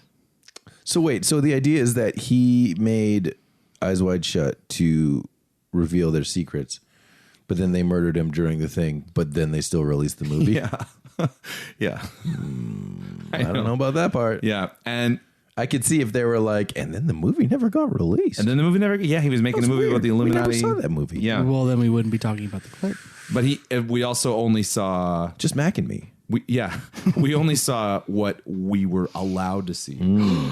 So wait. So the idea is that he made Eyes Wide Shut to reveal their secrets, but then they murdered him during the thing, but then they still released the movie? Yeah. Yeah. I don't know about that part. Yeah. And I could see if they were like, and then the movie never got released. And then the movie he was making a movie about the Illuminati. We never saw that movie. Yeah. Well, then we wouldn't be talking about the clip. But we also only saw just Mac and me. We only saw what we were allowed to see. Yeah,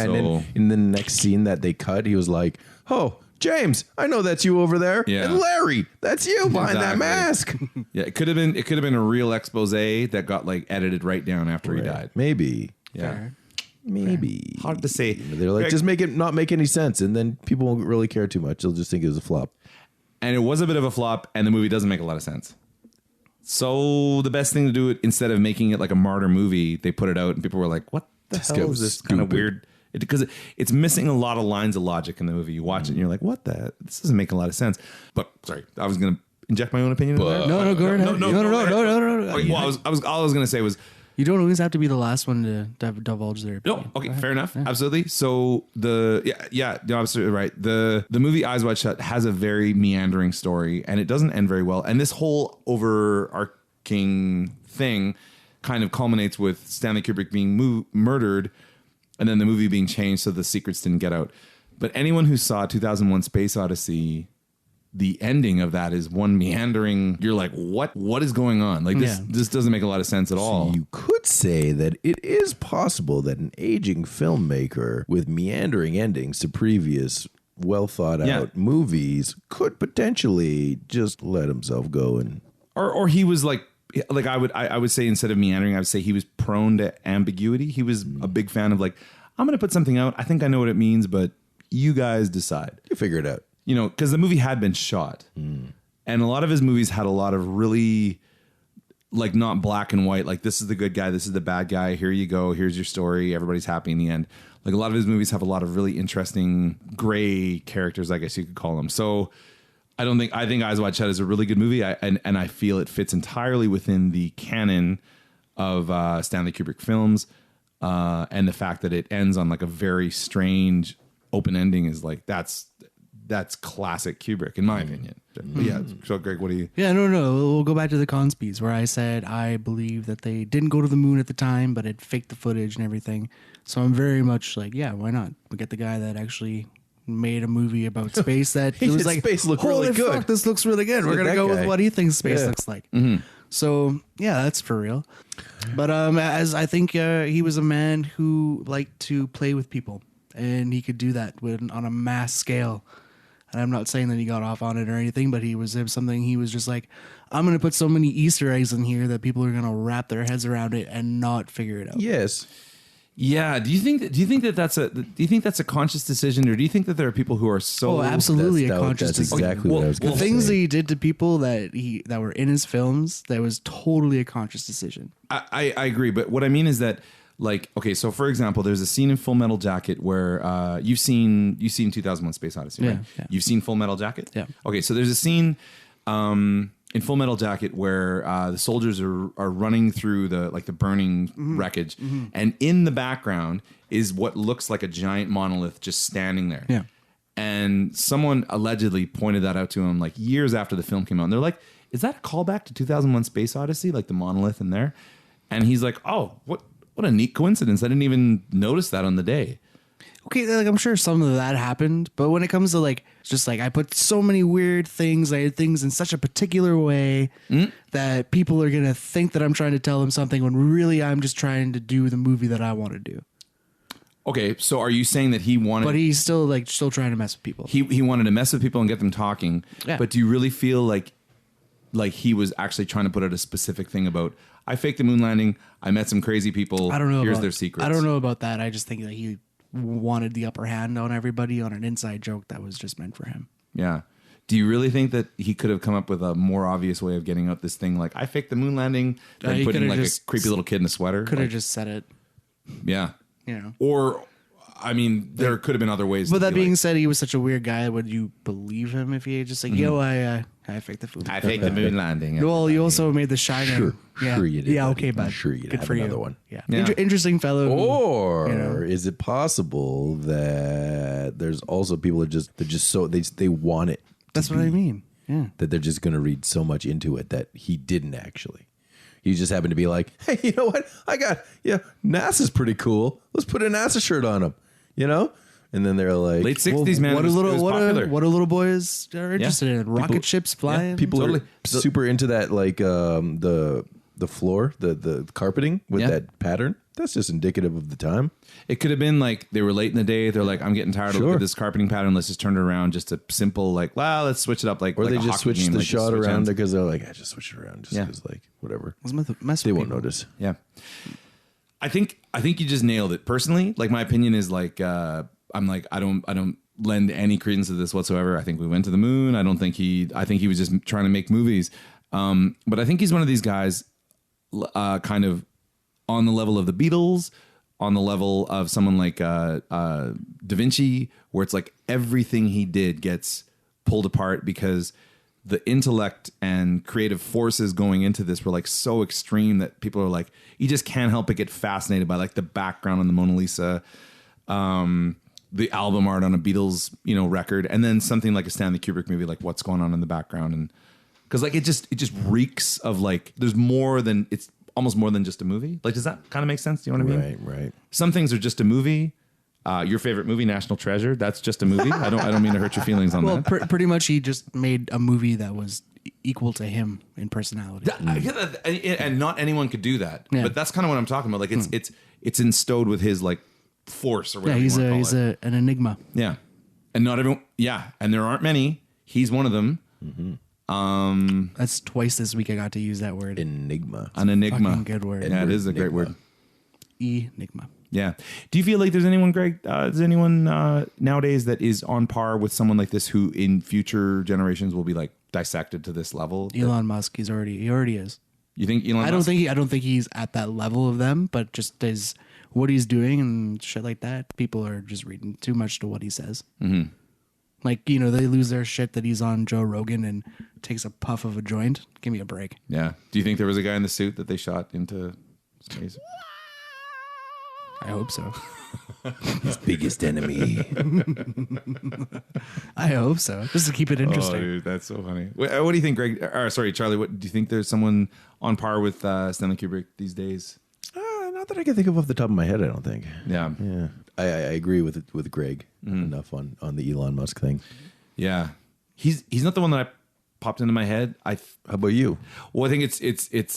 so, and then in the next scene that they cut, he was like, "Oh, James, I know that's you over there, and Larry, that's you behind that mask." Yeah, it could have been a real expose that got like edited right down after he died. Maybe, Fair. Maybe. Hard to say. They're like, just make it not make any sense, and then people won't really care too much. They'll just think it was a flop. And it was a bit of a flop, and the movie doesn't make a lot of sense. So the best thing to do, instead of making it like a martyr movie, they put it out, and people were like, "What the hell is this kind of weird?" Because it's missing a lot of lines of logic in the movie. You watch it, and you're like, "What the? This doesn't make a lot of sense." But sorry, I was going to inject my own opinion. No, go ahead. No. Well, I was going to say was. You don't always have to be the last one to divulge their opinion. No, okay, fair enough. Yeah. Absolutely. So you're absolutely right. The movie Eyes Wide Shut has a very meandering story, and it doesn't end very well. And this whole overarching thing kind of culminates with Stanley Kubrick being murdered, and then the movie being changed so the secrets didn't get out. But anyone who saw 2001: Space Odyssey, the ending of that is one meandering. You're like, what is going on? Like this doesn't make a lot of sense at all. So you could say that it is possible that an aging filmmaker with meandering endings to previous well thought out movies could potentially just let himself go and or he was like I would say instead of meandering, I would say he was prone to ambiguity. He was a big fan of like, I'm going to put something out. I think I know what it means, but you guys decide. You figure it out. You know, because the movie had been shot, and a lot of his movies had a lot of really, like, not black and white. Like, this is the good guy, this is the bad guy. Here you go. Here's your story. Everybody's happy in the end. Like, a lot of his movies have a lot of really interesting gray characters, I guess you could call them. So I think Eyes Wide Shut is a really good movie. And I feel it fits entirely within the canon of Stanley Kubrick films. And the fact that it ends on like a very strange open ending is like, that's classic Kubrick in my opinion. But yeah. So Greg, what do you? Yeah, no. We'll go back to the conspies where I said I believe that they didn't go to the moon at the time, but it faked the footage and everything. So I'm very much like, yeah, why not? We get the guy that actually made a movie about space that it was like, space look holy really good. fuck, this looks really good. We're gonna that go guy. with what he thinks space looks like. So yeah, that's for real. But as I think he was a man who liked to play with people, and he could do that on a mass scale. And I'm not saying that he got off on it or anything, but he was something. He was just like, I'm going to put so many Easter eggs in here that people are going to wrap their heads around it and not figure it out. Yes. Yeah. Do you think that's a conscious decision, or do you think that there are people who are so? Oh, absolutely a conscious That's decision. exactly what I was The going to things that say. he did to people that were in his films, that was totally a conscious decision. I agree, but what I mean is that, like, okay, so for example, there's a scene in Full Metal Jacket where you've seen 2001: Space Odyssey, right? Yeah. You've seen Full Metal Jacket? Yeah. Okay, so there's a scene in Full Metal Jacket where the soldiers are running through the burning wreckage, and in the background is what looks like a giant monolith just standing there. Yeah. And someone allegedly pointed that out to him like years after the film came out. And they're like, is that a callback to 2001: Space Odyssey? Like the monolith in there? And he's like, oh, what a neat coincidence. I didn't even notice that on the day. Okay, like I'm sure some of that happened, but when it comes to like, it's just like I put so many weird things, I did things in such a particular way that people are going to think that I'm trying to tell them something when really I'm just trying to do the movie that I want to do. Okay, so are you saying that he wanted... But he's still trying to mess with people. He wanted to mess with people and get them talking. Yeah. But do you really feel like he was actually trying to put out a specific thing about, I faked the moon landing, I met some crazy people, I don't know. here's their secrets? I don't know about that. I just think that he wanted the upper hand on everybody on an inside joke that was just meant for him. Yeah. Do you really think that he could have come up with a more obvious way of getting out this thing like, I faked the moon landing, than he putting could've like just a creepy little kid in a sweater? Could have Like, just said it, yeah. you know. Or, I mean, there could have been other ways. But to that be being like, said, he was such a weird guy. Would you believe him if he had just like, yo, I faked the food? I faked the moon landing. Well, you also made The Shining. Sure. Yeah. Sure you did, Yeah, buddy. okay, bud. I'm sure you'd Good have for another you. one. Yeah. Yeah. Interesting fellow. Or you know. is it possible that there's also people that they want it? That's what I mean. Yeah. That they're just going to read so much into it that he didn't actually. He just happened to be like, hey, you know what? NASA's pretty cool. Let's put a NASA shirt on him, you know? And then they're like, late 60s, man. What it was popular. do little boys are interested in? Rocket ships flying? people Totally. are super into that, like the floor, the carpeting with Yeah. that pattern. That's just indicative of the time. It could have been like they were late in the day. They're like, I'm getting tired Sure. of this carpeting pattern. Let's just turn it around. Just a simple like, well, let's switch it up. Like, Or like they a just hockey switch game, the like just shot switch around ends. because they're like, I just switch it around just Yeah. because, like, whatever. Let's mess with They won't people. notice. Yeah. I think you just nailed it. Personally, like my opinion is like, I'm like, I don't lend any credence to this whatsoever. I think we went to the moon. I think he was just trying to make movies. But I think he's one of these guys, kind of on the level of the Beatles, on the level of someone like Da Vinci, where it's like everything he did gets pulled apart because the intellect and creative forces going into this were like so extreme that people are like, you just can't help but get fascinated by like the background on the Mona Lisa, the album art on a Beatles, record, and then something like a Stanley Kubrick movie, like what's going on in the background. And because like it just reeks of like, there's more than, it's almost more than just a movie. Like, does that kind of make sense? Do you know what I mean? Right. Some things are just a movie. Your favorite movie, National Treasure, that's just a movie. I don't mean to hurt your feelings on Well, that. pretty much he just made a movie that was equal to him in personality. I get that, and not anyone could do that. Yeah. But that's kind of what I'm talking about. Like it's instilled with his like force or Yeah, whatever. he's you want to call it. an enigma. Yeah, and not everyone. Yeah, and there aren't many. He's one of them. That's twice this week I got to use that word. Enigma. An enigma. Fucking good word. Yeah, it is a great Enigma. word. Enigma. Yeah. Do you feel like there's anyone, Greg? Is anyone nowadays that is on par with someone like this who in future generations will be like dissected to this level? Elon Musk, he already is. You think Elon? I don't Musk? think he's at that level of them, but just what he's doing and shit like that, people are just reading too much to what he says. Mm-hmm. Like, you know, they lose their shit that he's on Joe Rogan and takes a puff of a joint. Give me a break. Yeah. Do you think there was a guy in the suit that they shot into space? I hope so. His biggest enemy. I hope so. Just to keep it interesting. Oh, dude, that's so funny. What do you think, Greg? Sorry, Charlie. What do you think? There's someone on par with Stanley Kubrick these days? Not that I can think of off the top of my head. I don't think. Yeah. I agree with Greg enough on the Elon Musk thing. Yeah. He's not the one that I popped into my head. How about you? Well, I think it's.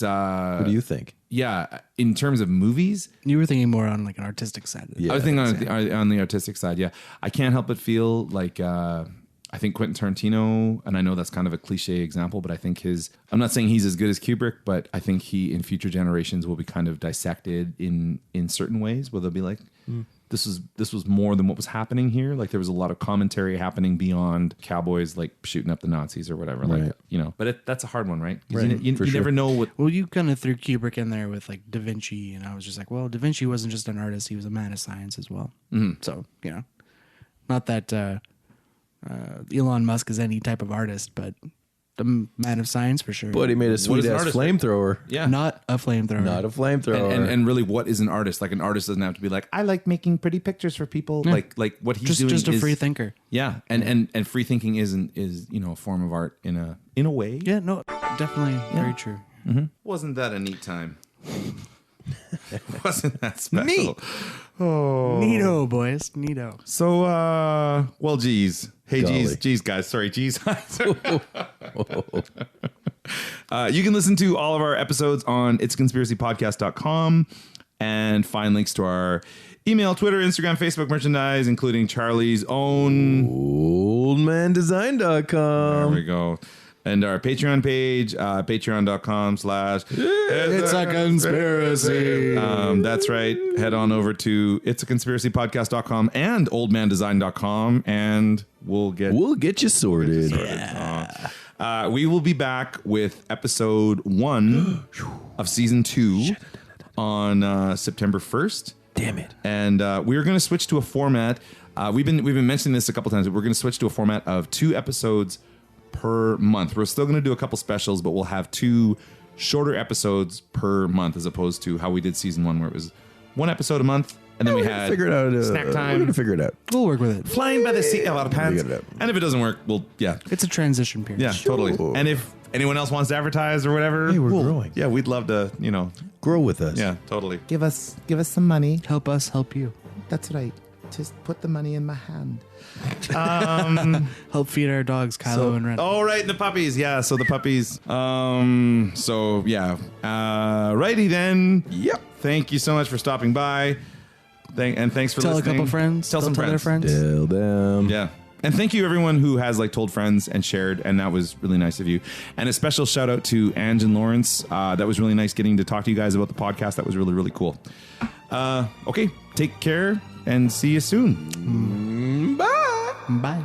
What do you think? Yeah, in terms of movies, You were thinking more on like an artistic side. Yeah. I was thinking on the artistic side. Yeah, I can't help but feel like I think Quentin Tarantino, and I know that's kind of a cliche example, but I think I'm not saying he's as good as Kubrick, but I think he in future generations will be kind of dissected in certain ways where they'll be like, this was more than what was happening here. Like there was a lot of commentary happening beyond cowboys like shooting up the Nazis or whatever. Right. Like, you know, but that's a hard one, right? 'Cause Right, You for never sure. know what. Well, you kind of threw Kubrick in there with like Da Vinci, and I was just like, well, Da Vinci wasn't just an artist; he was a man of science as well. So, you know, not that Elon Musk is any type of artist, but the man of science for sure. But he made a sweet is an ass artist? flamethrower. Yeah. Not a flamethrower. Not a flamethrower. And really, what is an artist? Like an artist doesn't have to be like, I like making pretty pictures for people. Yeah. Like what he's doing just a is free thinker. Yeah, and free thinking is you know a form of art in a way. Yeah, no, definitely very true. Wasn't that a neat time? Wasn't that special? Neat. Neato, boys, neato. So, well, geez. Hey, Golly. geez, guys. Sorry, geez. You can listen to all of our episodes on itsaconspiracypodcast.com and find links to our email, Twitter, Instagram, Facebook merchandise, including Charlie's own. Oldmandesign.com. There we go. And our Patreon page, patreon.com/ It's a conspiracy. That's right. Head on over to itsaconspiracypodcast.com and oldmandesign.com and we'll get you sorted. We will be back with episode 1 of season 2 on September 1st. Damn it. And we're going to switch to a format. We've been mentioning this a couple times, but we're going to switch to a format of 2 episodes per month. We're still going to do a couple specials, but we'll have 2 shorter episodes per month as opposed to how we did season 1 where it was 1 episode a month and then we had figure it out. snack We're time. going to figure it out. We'll work with it. Flying by the seat of our pants. Figure it out. And if it doesn't work, It's a transition period. yeah, totally. And if anyone else wants to advertise or whatever, Hey, we're growing. Yeah, we'd love to, Grow with us. yeah, totally. Give us some money. Help us help you. That's right. Just put the money in my hand. Help feed our dogs, Kylo and Ren. Oh, right, and the puppies. Yeah, so the puppies. So yeah. Righty then. Yep. Thank you so much for stopping by. Thanks for Tell listening. a couple friends. Tell some their friends. friends. Tell them. Yeah. And thank you everyone who has told friends and shared, and that was really nice of you. And a special shout out to Ange and Lawrence. That was really nice getting to talk to you guys about the podcast. That was really, really cool. Okay, take care and see you soon. Bye. Bye.